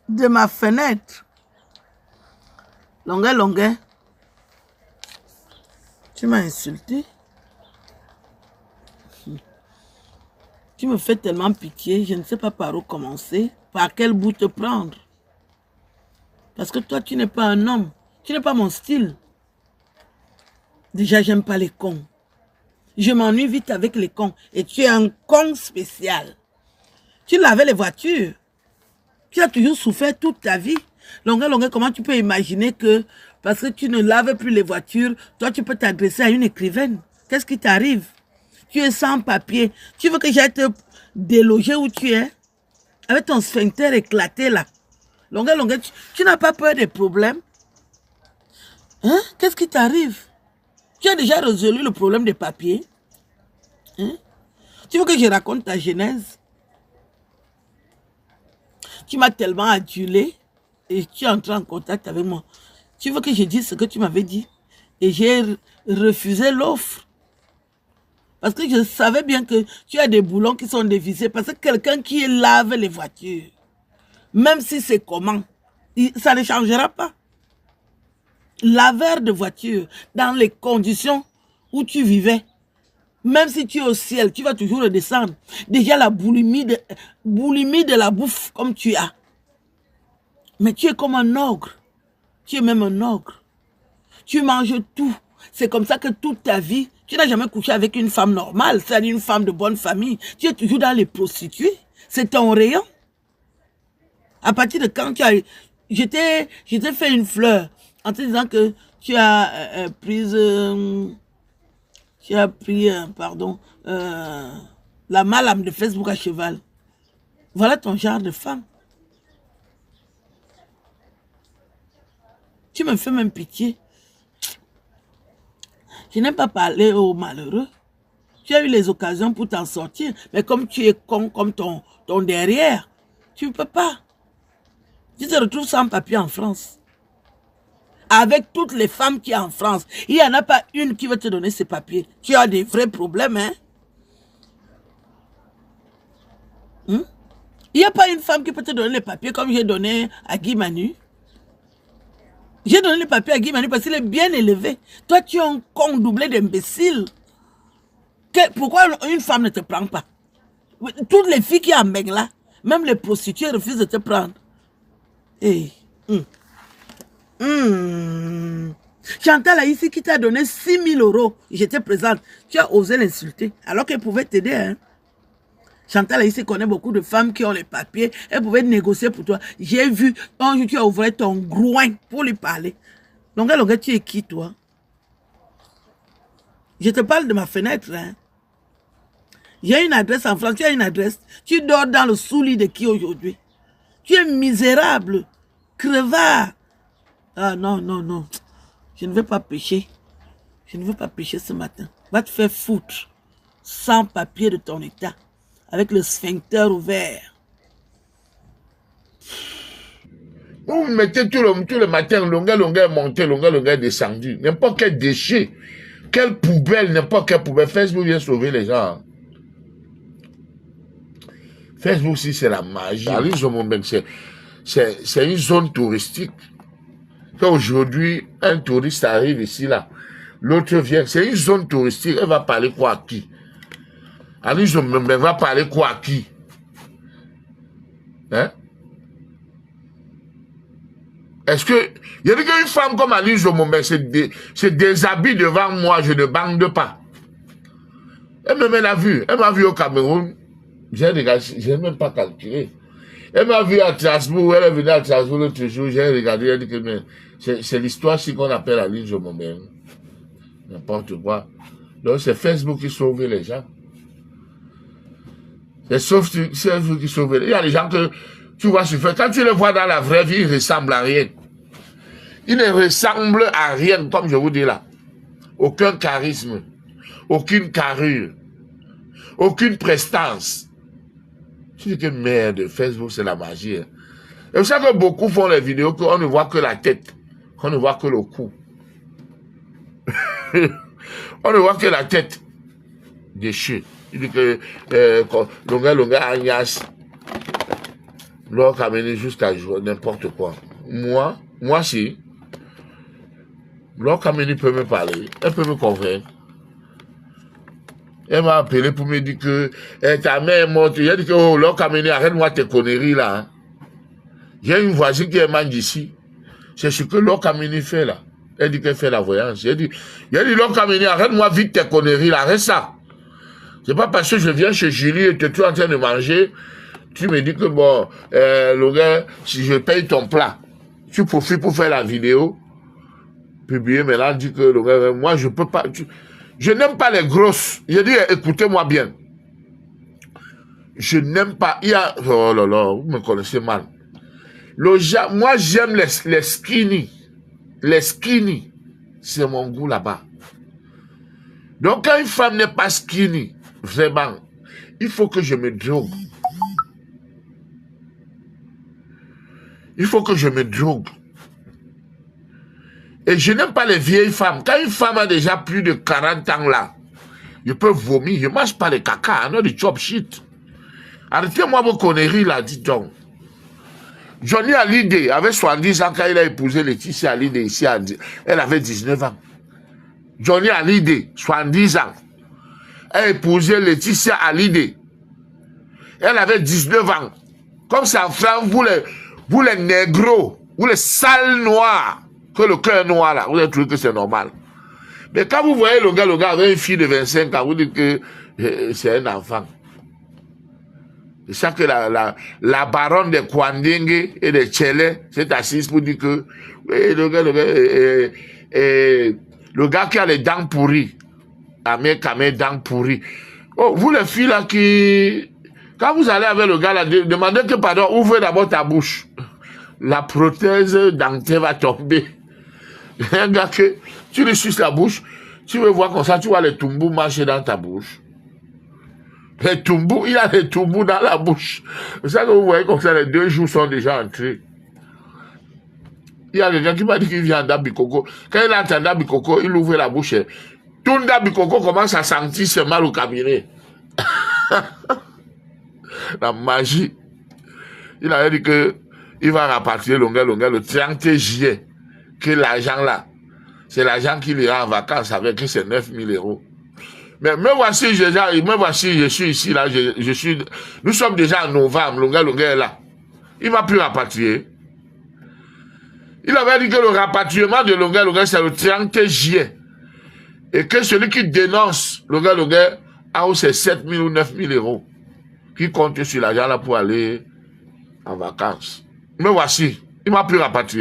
de ma fenêtre. Longuet. Tu m'as insulté. Tu me fais tellement pitié, je ne sais pas par où commencer, par quel bout te prendre. Parce que toi, tu n'es pas un homme. Tu n'es pas mon style. Déjà, j'aime pas les cons. Je m'ennuie vite avec les cons. Et tu es un con spécial. Tu lavais les voitures. Tu as toujours souffert toute ta vie. Longuet, comment tu peux imaginer que parce que tu ne laves plus les voitures, toi, tu peux t'agresser à une écrivaine? Qu'est-ce qui t'arrive? Tu es sans papier. Tu veux que j'aille te déloger où tu es? Avec ton sphincter éclaté là. Longuet, tu n'as pas peur des problèmes? Hein? Qu'est-ce qui t'arrive? Tu as déjà résolu le problème des papiers? Hein? Tu veux que je raconte ta genèse? Tu m'as tellement adulé et tu es entré en contact avec moi. Tu veux que je dise ce que tu m'avais dit? Et j'ai refusé l'offre. Parce que je savais bien que tu as des boulons qui sont dévissés. Parce que quelqu'un qui lave les voitures, même si c'est comment, ça ne changera pas. Laveur de voiture, dans les conditions où tu vivais, même si tu es au ciel, tu vas toujours redescendre. Déjà la boulimie de la bouffe comme tu as. Mais tu es comme un ogre. Tu es même un ogre. Tu manges tout. C'est comme ça que toute ta vie, tu n'as jamais couché avec une femme normale, c'est-à-dire une femme de bonne famille. Tu es toujours dans les prostituées. C'est ton rayon. À partir de quand tu as... Je t'ai fait une fleur en te disant que tu as la malame de Facebook à cheval. Voilà ton genre de femme. Tu me fais même pitié. Je n'aime pas parler aux malheureux. Tu as eu les occasions pour t'en sortir, mais comme tu es con comme ton derrière, tu ne peux pas. Tu te retrouves sans papier en France. Avec toutes les femmes qui sont en France, il n'y en a pas une qui va te donner ses papiers. Tu as des vrais problèmes, hein? Il n'y a pas une femme qui peut te donner les papiers comme j'ai donné à Guy Manu. J'ai donné les papiers à Guy Manu parce qu'il est bien élevé. Toi, tu es un con doublé d'imbécile. Pourquoi une femme ne te prend pas? Toutes les filles qui en là, même les prostituées refusent de te prendre. Hey. Chantal ici qui t'a donné 6 000 €. J'étais présente. Tu as osé l'insulter alors qu'elle pouvait t'aider. Hein? Chantal ici connaît beaucoup de femmes qui ont les papiers. Elle pouvait négocier pour toi. J'ai vu, un jour tu as ouvert ton groin pour lui parler. Longuet, tu es qui toi? Je te parle de ma fenêtre. Hein? J'ai une adresse en France, tu as une adresse. Tu dors dans le sous-lit de qui aujourd'hui? Tu es misérable, crevard. Ah non. Je ne veux pas pécher. Je ne veux pas pécher ce matin. Va te faire foutre. Sans papier de ton état. Avec le sphincter ouvert. Vous mettez tout le matin, longuet monté, longuet descendu. N'importe quel déchet, quelle poubelle, n'importe quelle poubelle. Facebook vient sauver les gens. Facebook, si c'est la magie. C'est une zone touristique. Aujourd'hui, un touriste arrive ici, là. L'autre vient. C'est une zone touristique. Elle va parler quoi à qui? Alice Omembe va parler quoi à qui? Hein? Est-ce que... Il y a qu'une femme comme Alice Omembe se déshabille devant moi, je ne bande pas. Elle m'a vu. Elle m'a vu au Cameroun. J'ai même pas calculé. Elle m'a vu à Strasbourg, elle est venue à Strasbourg l'autre jour, j'ai regardé, elle dit que c'est l'histoire si qu'on appelle Alice Omembe. N'importe quoi. Donc c'est Facebook qui sauve les gens. C'est Facebook qui sauve les gens. Il y a des gens que tu vois sur Facebook, quand tu les vois dans la vraie vie, ils ne ressemblent à rien. Ils ne ressemblent à rien, comme je vous dis là. Aucun charisme, aucune carrure, aucune prestance. Je dis que merde, Facebook c'est la magie. Et vous savez que beaucoup font les vidéos qu'on ne voit que la tête, on ne voit que le cou. On ne voit que la tête déchue. Il dit que longuet Agnès. L'or amené jusqu'à n'importe quoi. Moi si. L'or amené peut me parler. Elle peut me convaincre. Elle m'a appelé pour me dire que ta mère est morte. Elle a dit que oh, l'or amené, arrête-moi tes conneries là. Hein. J'ai une voisine qui est mal d'ici. C'est ce que l'or amené fait là. Elle dit qu'elle fait la voyance. Elle dit l'or amené, arrête-moi vite tes conneries là. Arrête ça. C'est pas parce que je viens chez Julie et que tu es en train de manger. Tu me dis que bon, le gars, si je paye ton plat, tu profites pour faire la vidéo, publier, mais là, dit que le gars, moi, je peux pas, je n'aime pas les grosses. Je dis, écoutez-moi bien. Je n'aime pas, oh là là, vous me connaissez mal. Moi, j'aime les skinny. Les skinny, c'est mon goût là-bas. Donc, quand une femme n'est pas skinny, vraiment, il faut que je me drogue. Il faut que je me drogue. Et je n'aime pas les vieilles femmes. Quand une femme a déjà plus de 40 ans là, je peux vomir. Je ne mange pas les caca, non, du chop shit. Arrêtez-moi vos conneries là, dites donc. Johnny Hallyday avait 70 ans quand il a épousé Laetitia Hallyday ici. Elle avait 19 ans. Johnny Hallyday, 70 ans, a épousé Laetitia Hallyday. Elle avait 19 ans. Comme ça, frère, vous les négros, vous les sales noirs, que le cœur noir là, vous avez trouvé que c'est normal. Mais quand vous voyez le gars avec une fille de 25 ans, vous dites que c'est un enfant. C'est ça que la baronne des Kwandenge et des Tchélé s'est assise pour dire que oui, le gars qui a les dents pourries, Amé Kamé dents pourries. Oh, vous les filles là qui... Quand vous allez avec le gars là, demandez que pardon, ouvre d'abord ta bouche. La prothèse dentaire va tomber. Un gars que tu lui suces la bouche, tu veux voir comme ça, tu vois les tumbous marcher dans ta bouche. Les tumbous, il a les tumbous dans la bouche. C'est ça que vous voyez comme ça, les 2 jours sont déjà entrés. Il y a quelqu'un qui m'a dit qu'il vient d'Abikoko. Quand il entend d'Abikoko, il ouvre la bouche. Tout d'Abikoko commence à sentir ce mal au cabinet. La magie. Il avait dit que il va rapatrier le 30 juillet. Que l'argent là, c'est l'argent qu'il ira en vacances avec, que c'est 9 000 €. Mais me voici, je suis ici là, nous sommes déjà en novembre, le gars est là. Il m'a plus rapatrier. Il avait dit que le rapatriement de Longa, c'est le 30 juillet. Et que celui qui dénonce Longa, a c'est 7 000 ou 9 000 €. Qui compte sur l'argent là pour aller en vacances. Me voici. Il m'a plus rapatrié.